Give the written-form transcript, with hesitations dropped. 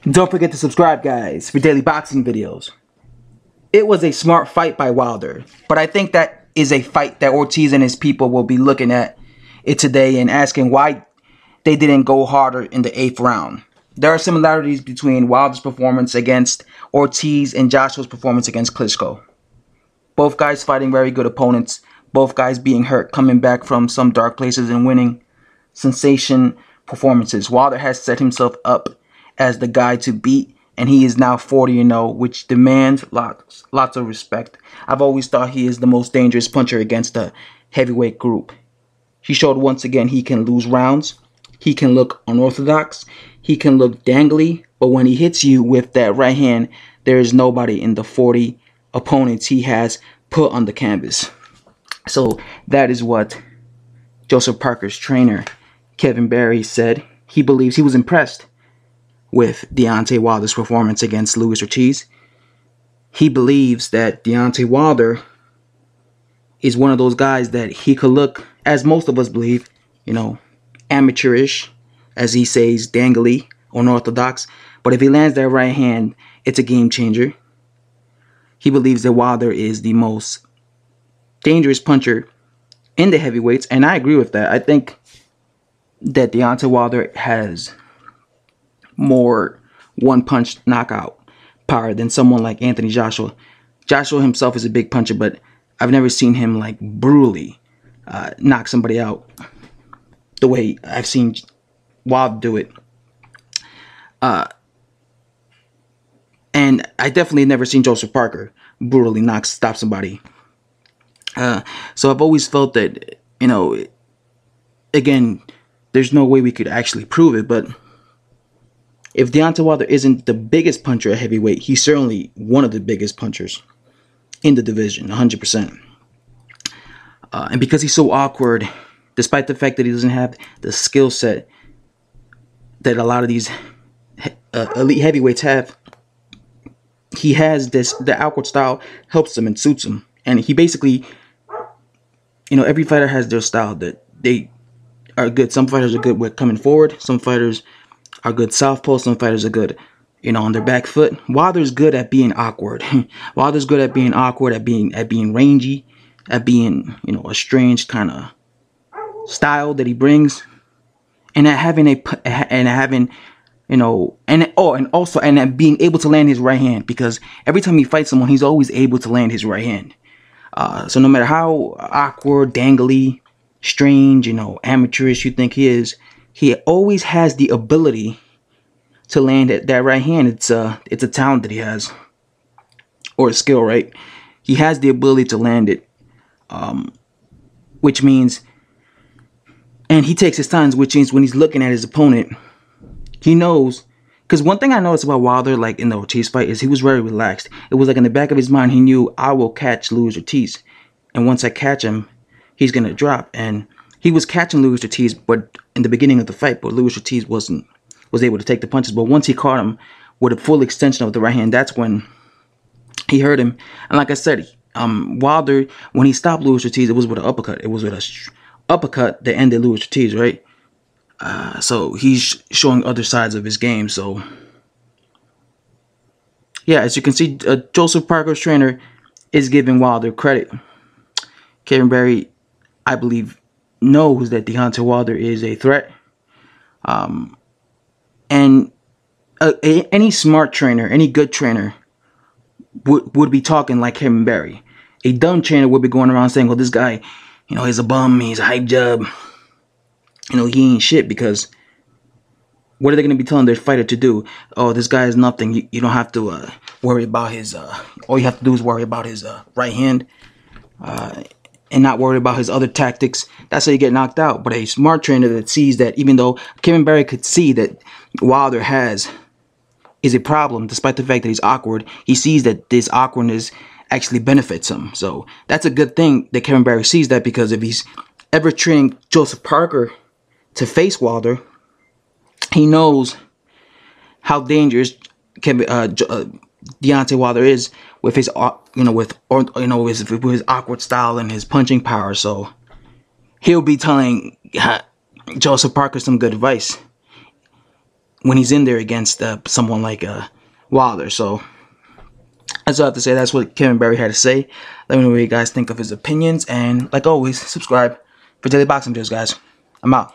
Don't forget to subscribe, guys, for daily boxing videos. It was a smart fight by Wilder, but I think that is a fight that Ortiz and his people will be looking at it today and asking why they didn't go harder in the 8th round. There are similarities between Wilder's performance against Ortiz and Joshua's performance against Klitschko. Both guys fighting very good opponents, both guys being hurt, coming back from some dark places and winning sensation performances. Wilder has set himself up as the guy to beat, and he is now 40-0, which demands lots of respect. I've always thought he is the most dangerous puncher against the heavyweight group. He showed once again he can lose rounds. He can look unorthodox. He can look dangly, but when he hits you with that right hand, there is nobody in the 40 opponents he has put on the canvas. So that is what Joseph Parker's trainer, Kevin Barry, said. He believes he was impressed with Deontay Wilder's performance against Luis Ortiz. He believes that Deontay Wilder is one of those guys that he could look, as most of us believe, amateurish, as he says, dangly, unorthodox. But if he lands that right hand, it's a game changer. He believes that Wilder is the most dangerous puncher in the heavyweights, and I agree with that. I think that Deontay Wilder has more one-punch knockout power than someone like Anthony Joshua. Joshua himself is a big puncher, but I've never seen him like brutally knock somebody out the way I've seen Wilder do it. And I definitely never seen Joseph Parker brutally stop somebody. So I've always felt that, again, there's no way we could actually prove it, but if Deontay Wilder isn't the biggest puncher at heavyweight, he's certainly one of the biggest punchers in the division, 100%. And because he's so awkward, despite the fact that he doesn't have the skill set that a lot of these elite heavyweights have, he has the awkward style helps him and suits him. And he basically, every fighter has their style that they are good. Some fighters are good with coming forward. Some fighters are good southpaw. Some fighters are good, on their back foot. Wilder's good at being awkward. Wilder's good at being awkward, at being rangy, at being, a strange kind of style that he brings, and at having and at being able to land his right hand, because every time he fights someone, he's always able to land his right hand. So no matter how awkward, dangly, strange, amateurish you think he is, he always has the ability to land that right hand. It's a talent that he has, or a skill, right? He has the ability to land it, which means, and he takes his time, which means when he's looking at his opponent, he knows. Because one thing I noticed about Wilder, like in the Ortiz fight, is he was very relaxed. It was like in the back of his mind, he knew, I will catch Luis Ortiz, and once I catch him, he's gonna drop. And he was catching Luis Ortiz, but in the beginning of the fight, but Luis Ortiz was able to take the punches. But once he caught him with a full extension of the right hand, that's when he hurt him. And like I said, Wilder, when he stopped Luis Ortiz, it was with an uppercut. It was with a uppercut that ended Luis Ortiz, right? So he's showing other sides of his game. So yeah, as you can see, Joseph Parker's trainer is giving Wilder credit. Kevin Barry, I believe, knows that Deontay Wilder is a threat. And any smart trainer, any good trainer would be talking like Kevin Barry. A dumb trainer would be going around saying, well, this guy, he's a bum, he's a hype job, he ain't shit, because what are they going to be telling their fighter to do? Oh, this guy is nothing. You don't have to worry about his, all you have to do is worry about his right hand, and not worry about his other tactics. That's how you get knocked out. But a smart trainer that sees that, even though Kevin Barry could see that Wilder is a problem, despite the fact that he's awkward, he sees that this awkwardness actually benefits him. So that's a good thing that Kevin Barry sees that, because if he's ever training Joseph Parker to face Wilder, he knows how dangerous Deontay Wilder is with his with his awkward style and his punching power. So he'll be telling Joseph Parker some good advice. when he's in there against someone like Wilder. So that's all I have to say. That's what Kevin Berry had to say. Let me know what you guys think of his opinions, and like always, subscribe for daily boxing videos, guys. I'm out.